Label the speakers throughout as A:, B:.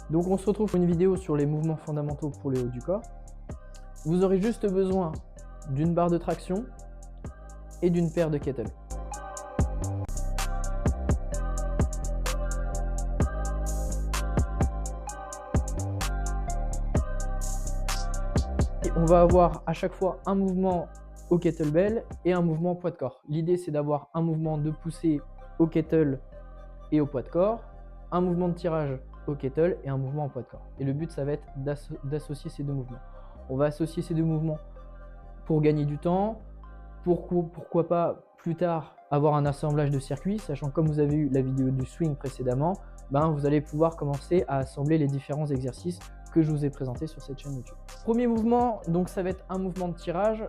A: Donc on se retrouve pour une vidéo sur les mouvements fondamentaux pour le haut du corps. Vous aurez juste besoin d'une barre de traction et d'une paire de kettlebells. Et on va avoir à chaque fois un mouvement au kettlebell et un mouvement au poids de corps. L'idée c'est d'avoir un mouvement de poussée au kettle et au poids de corps, un mouvement de tirage au kettle et un mouvement au poids de corps. Et le but ça va être d'associer ces deux mouvements. On va associer ces deux mouvements pour gagner du temps, pourquoi pas plus tard avoir un assemblage de circuits, sachant que comme vous avez eu la vidéo du swing précédemment, vous allez pouvoir commencer à assembler les différents exercices que je vous ai présentés sur cette chaîne YouTube. Premier mouvement, donc ça va être un mouvement de tirage,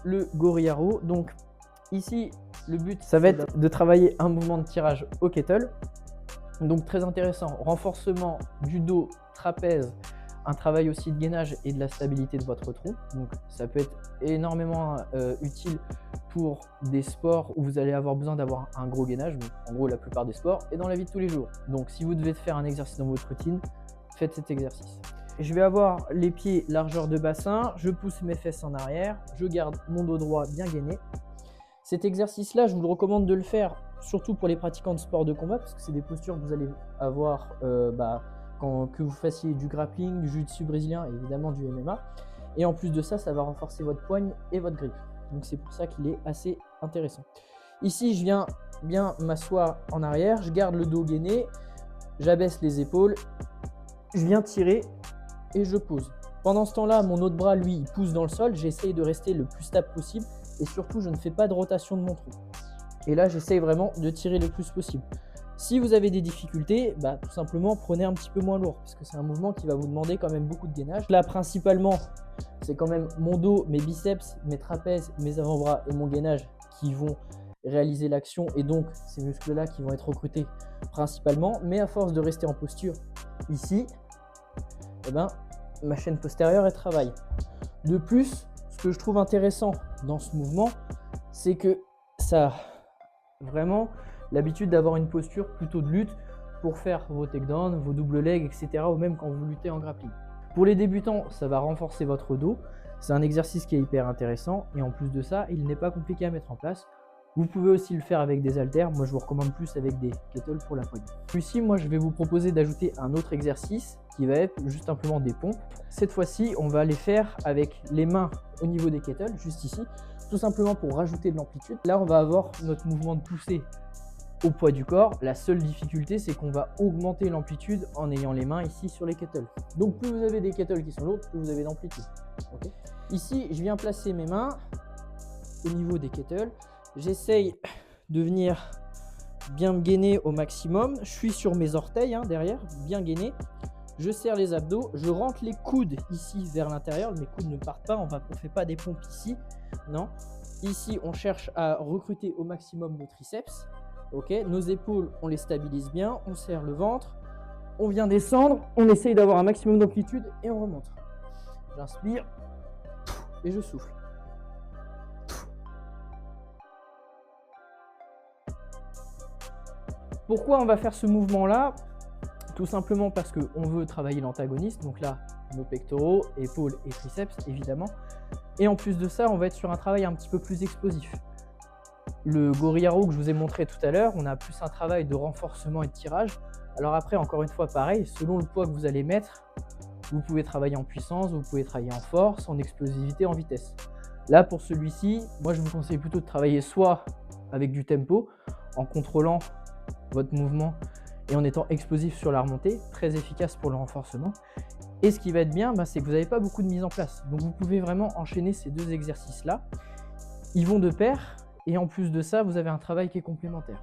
A: le gorilla row. Donc ici, le but ça va être de travailler un mouvement de tirage au kettle. Donc très intéressant, renforcement du dos, trapèze, un travail aussi de gainage et de la stabilité de votre tronc. Donc ça peut être énormément utile pour des sports où vous allez avoir besoin d'avoir un gros gainage, donc en gros la plupart des sports, et dans la vie de tous les jours. Donc si vous devez faire un exercice dans votre routine, faites cet exercice. Je vais avoir les pieds largeur de bassin, je pousse mes fesses en arrière, je garde mon dos droit bien gainé. Cet exercice-là, je vous le recommande de le faire surtout pour les pratiquants de sport de combat, parce que c'est des postures que vous allez avoir que vous fassiez du grappling, du jiu-jitsu brésilien et évidemment du MMA. Et en plus de ça, ça va renforcer votre poigne et votre grippe. Donc c'est pour ça qu'il est assez intéressant. Ici, je viens bien m'asseoir en arrière, je garde le dos gainé, j'abaisse les épaules, je viens tirer et je pose. Pendant ce temps-là, mon autre bras, lui, il pousse dans le sol, j'essaye de rester le plus stable possible et surtout, je ne fais pas de rotation de mon tronc. Et là, j'essaye vraiment de tirer le plus possible. Si vous avez des difficultés, tout simplement prenez un petit peu moins lourd parce que c'est un mouvement qui va vous demander quand même beaucoup de gainage. Là, principalement, c'est quand même mon dos, mes biceps, mes trapèzes, mes avant-bras et mon gainage qui vont réaliser l'action et donc ces muscles-là qui vont être recrutés principalement. Mais à force de rester en posture ici, ma chaîne postérieure elle travaille. De plus, ce que je trouve intéressant dans ce mouvement, c'est que ça a vraiment l'habitude d'avoir une posture plutôt de lutte pour faire vos takedowns, vos double legs, etc. ou même quand vous luttez en grappling. Pour les débutants, ça va renforcer votre dos. C'est un exercice qui est hyper intéressant et en plus de ça, il n'est pas compliqué à mettre en place. Vous pouvez aussi le faire avec des haltères. Moi, je vous recommande plus avec des kettles pour la poignée. Ici, moi, je vais vous proposer d'ajouter un autre exercice qui va être juste simplement des pompes. Cette fois-ci, on va les faire avec les mains au niveau des kettles, juste ici, tout simplement pour rajouter de l'amplitude. Là, on va avoir notre mouvement de poussée au poids du corps. La seule difficulté, c'est qu'on va augmenter l'amplitude en ayant les mains ici sur les kettles. Donc, plus vous avez des kettles qui sont lourdes, plus vous avez d'amplitude. Okay. Ici, je viens placer mes mains au niveau des kettles. J'essaye de venir bien me gainer au maximum. Je suis sur mes orteils derrière, bien gainé. Je serre les abdos, je rentre les coudes ici vers l'intérieur. Mes coudes ne partent pas, on ne fait pas des pompes ici. Non. Ici, on cherche à recruter au maximum nos triceps. Okay. Nos épaules, on les stabilise bien, on serre le ventre. On vient descendre, on essaye d'avoir un maximum d'amplitude et on remonte. J'inspire et je souffle. Pourquoi on va faire ce mouvement-là? Tout simplement parce qu'on veut travailler l'antagoniste, donc là, nos pectoraux, épaules et triceps, évidemment. Et en plus de ça, on va être sur un travail un petit peu plus explosif. Le gorilla row que je vous ai montré tout à l'heure, on a plus un travail de renforcement et de tirage. Alors après, encore une fois, pareil, selon le poids que vous allez mettre, vous pouvez travailler en puissance, vous pouvez travailler en force, en explosivité, en vitesse. Là, pour celui-ci, moi, je vous conseille plutôt de travailler soit avec du tempo, en contrôlant votre mouvement et en étant explosif sur la remontée, très efficace pour le renforcement. Et ce qui va être bien, c'est que vous n'avez pas beaucoup de mise en place. Donc vous pouvez vraiment enchaîner ces deux exercices-là. Ils vont de pair et en plus de ça, vous avez un travail qui est complémentaire.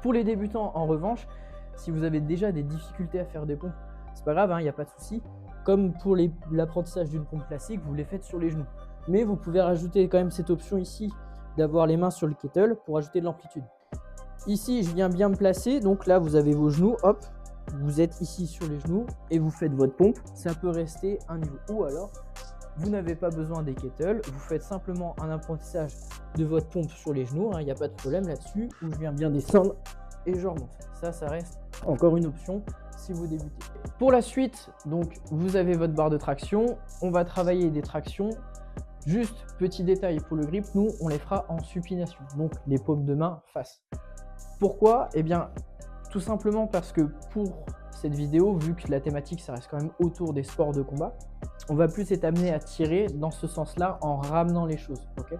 A: Pour les débutants, en revanche, si vous avez déjà des difficultés à faire des pompes, c'est pas grave, il n'y a pas de souci. Comme pour l'apprentissage d'une pompe classique, vous les faites sur les genoux. Mais vous pouvez rajouter quand même cette option ici d'avoir les mains sur le kettle pour ajouter de l'amplitude. Ici, je viens bien me placer, donc là, vous avez vos genoux, hop, vous êtes ici sur les genoux et vous faites votre pompe. Ça peut rester un niveau. Ou alors, vous n'avez pas besoin des kettles, vous faites simplement un apprentissage de votre pompe sur les genoux, il n'y a pas de problème là-dessus, où je viens bien descendre et je remonte. Ça reste encore une option si vous débutez. Pour la suite, donc vous avez votre barre de traction, on va travailler des tractions. Juste petit détail pour le grip, nous on les fera en supination, donc les paumes de main face. Pourquoi? Eh bien tout simplement parce que pour cette vidéo, vu que la thématique ça reste quand même autour des sports de combat, on va plus être amené à tirer dans ce sens-là en ramenant les choses. Okay,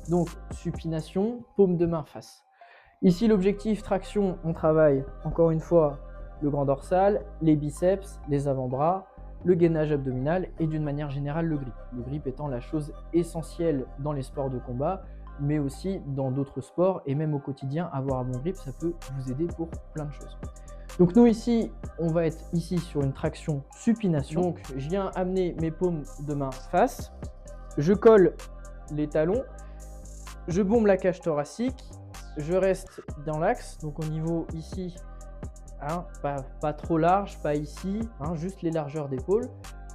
A: donc supination, paume de main face. Ici l'objectif traction, on travaille encore une fois le grand dorsal, les biceps, les avant-bras, le gainage abdominal et d'une manière générale le grip. Le grip étant la chose essentielle dans les sports de combat, mais aussi dans d'autres sports et même au quotidien, avoir un bon grip, ça peut vous aider pour plein de choses. Donc nous ici, on va être ici sur une traction supination. Donc je viens amener mes paumes de main face, je colle les talons, je bombe la cage thoracique, je reste dans l'axe, donc au niveau ici, hein, pas trop large, pas ici, hein, juste les largeurs d'épaule.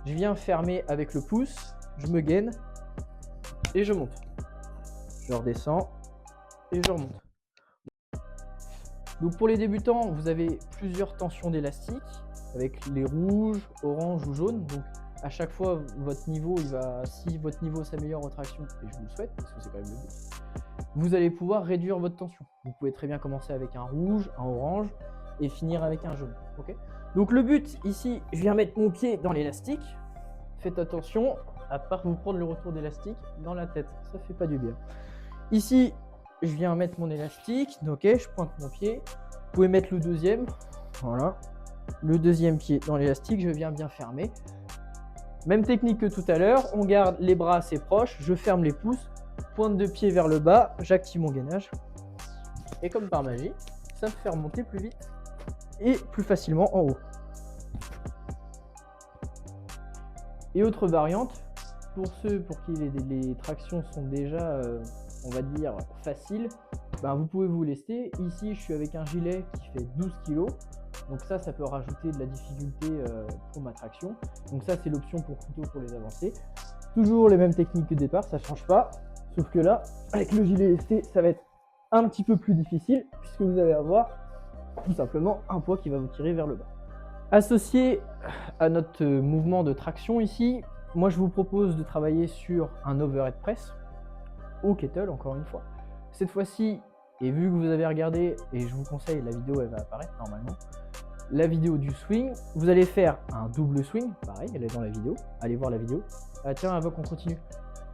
A: Je viens fermer avec le pouce, je me gaine et je monte. Je redescends et je remonte. Donc pour les débutants, vous avez plusieurs tensions d'élastique avec les rouges, oranges ou jaunes. Donc à chaque fois, votre niveau, si votre niveau s'améliore en traction, et je vous le souhaite parce que c'est quand même le but, vous allez pouvoir réduire votre tension. Vous pouvez très bien commencer avec un rouge, un orange et finir avec un jaune. Okay, donc le but ici, je viens mettre mon pied dans l'élastique. Faites attention à ne pas vous prendre le retour d'élastique dans la tête, ça fait pas du bien. Ici, je viens mettre mon élastique, ok, je pointe mon pied. Vous pouvez mettre le deuxième, voilà. Le deuxième pied dans l'élastique, je viens bien fermer. Même technique que tout à l'heure, on garde les bras assez proches, je ferme les pouces, pointe de pied vers le bas, j'active mon gainage. Et comme par magie, ça me fait remonter plus vite et plus facilement en haut. Et autre variante, pour ceux pour qui les tractions sont déjà, on va dire, faciles, ben vous pouvez vous lester. Ici, je suis avec un gilet qui fait 12 kg. Donc ça peut rajouter de la difficulté pour ma traction. Donc ça, c'est l'option plutôt pour les avancés. Toujours les mêmes techniques que départ, ça ne change pas. Sauf que là, avec le gilet lesté, ça va être un petit peu plus difficile puisque vous allez avoir tout simplement un poids qui va vous tirer vers le bas. Associé à notre mouvement de traction ici, moi je vous propose de travailler sur un overhead press au kettle, encore une fois. Cette fois-ci, et vu que vous avez regardé, et je vous conseille, la vidéo elle va apparaître normalement, la vidéo du swing, vous allez faire un double swing, pareil, elle est dans la vidéo, allez voir la vidéo. Ah tiens, avant qu'on continue,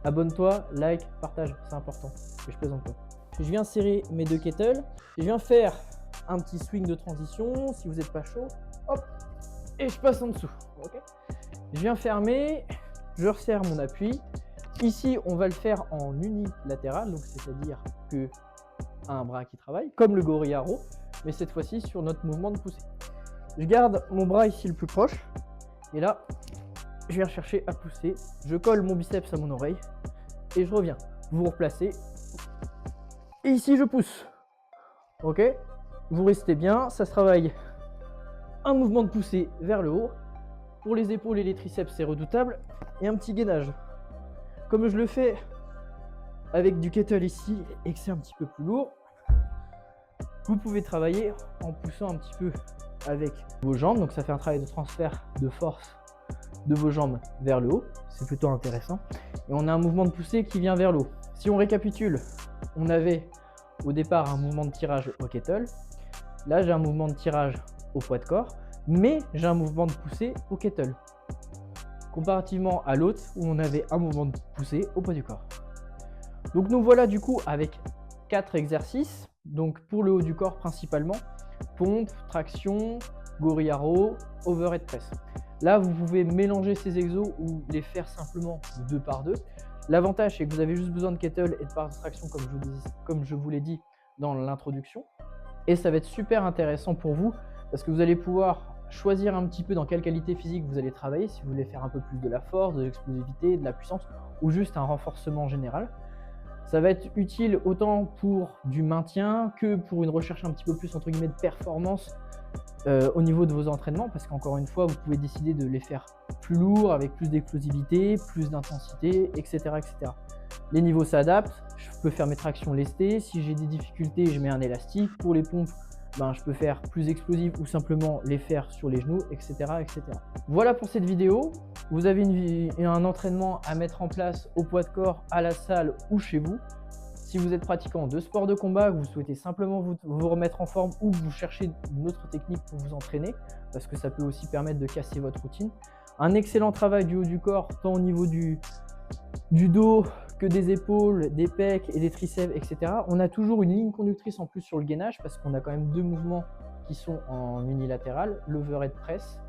A: abonne-toi, like, partage, c'est important, et je plaisante pas. Je viens serrer mes deux kettles, je viens faire un petit swing de transition, si vous n'êtes pas chaud, hop, et je passe en dessous, ok. Je viens fermer, je resserre mon appui. Ici, on va le faire en unilatéral, donc c'est-à-dire que un bras qui travaille, comme le gorilla row, mais cette fois-ci sur notre mouvement de poussée. Je garde mon bras ici le plus proche, et là, je viens chercher à pousser. Je colle mon biceps à mon oreille, et je reviens. Vous vous replacez, et ici je pousse. Ok, vous restez bien, ça se travaille. Un mouvement de poussée vers le haut. Pour les épaules et les triceps, c'est redoutable. Et un petit gainage. Comme je le fais avec du kettle ici et que c'est un petit peu plus lourd, vous pouvez travailler en poussant un petit peu avec vos jambes. Donc ça fait un travail de transfert de force de vos jambes vers le haut. C'est plutôt intéressant. Et on a un mouvement de poussée qui vient vers le haut. Si on récapitule, on avait au départ un mouvement de tirage au kettle. Là, j'ai un mouvement de tirage au poids de corps, mais j'ai un mouvement de poussée au kettle. Comparativement à l'autre où on avait un mouvement de poussée au poids du corps. Donc nous voilà du coup avec 4 exercices. Donc pour le haut du corps principalement, pompe, traction, gorilla row, overhead press. Là, vous pouvez mélanger ces exos ou les faire simplement 2 par 2. L'avantage, c'est que vous avez juste besoin de kettle et de barre de traction comme je vous l'ai dit dans l'introduction. Et ça va être super intéressant pour vous parce que vous allez pouvoir choisir un petit peu dans quelle qualité physique vous allez travailler, si vous voulez faire un peu plus de la force, de l'explosivité, de la puissance ou juste un renforcement général. Ça va être utile autant pour du maintien que pour une recherche un petit peu plus entre guillemets de performance au niveau de vos entraînements, parce qu'encore une fois, vous pouvez décider de les faire plus lourds, avec plus d'explosivité, plus d'intensité, etc., etc. Les niveaux s'adaptent, je peux faire mes tractions lestées, si j'ai des difficultés, je mets un élastique. Pour les pompes, ben, je peux faire plus explosif ou simplement les faire sur les genoux, etc. etc. Voilà pour cette vidéo. Vous avez un entraînement à mettre en place au poids de corps, à la salle ou chez vous. Si vous êtes pratiquant de sport de combat, que vous souhaitez simplement vous remettre en forme ou que vous cherchez une autre technique pour vous entraîner, parce que ça peut aussi permettre de casser votre routine. Un excellent travail du haut du corps, tant au niveau du dos que des épaules, des pecs et des triceps, etc. On a toujours une ligne conductrice en plus sur le gainage parce qu'on a quand même deux mouvements qui sont en unilatéral, l'overhead press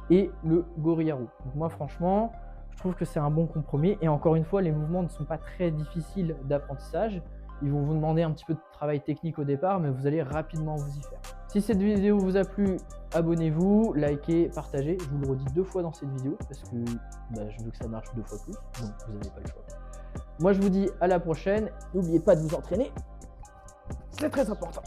A: et le gorilla row. Donc moi franchement, je trouve que c'est un bon compromis et encore une fois, les mouvements ne sont pas très difficiles d'apprentissage. Ils vont vous demander un petit peu de travail technique au départ, mais vous allez rapidement vous y faire. Si cette vidéo vous a plu, abonnez-vous, likez, partagez. Je vous le redis 2 fois dans cette vidéo parce que je veux que ça marche 2 fois plus, donc vous n'avez pas le choix. Moi je vous dis à la prochaine, n'oubliez pas de vous entraîner, c'est très important.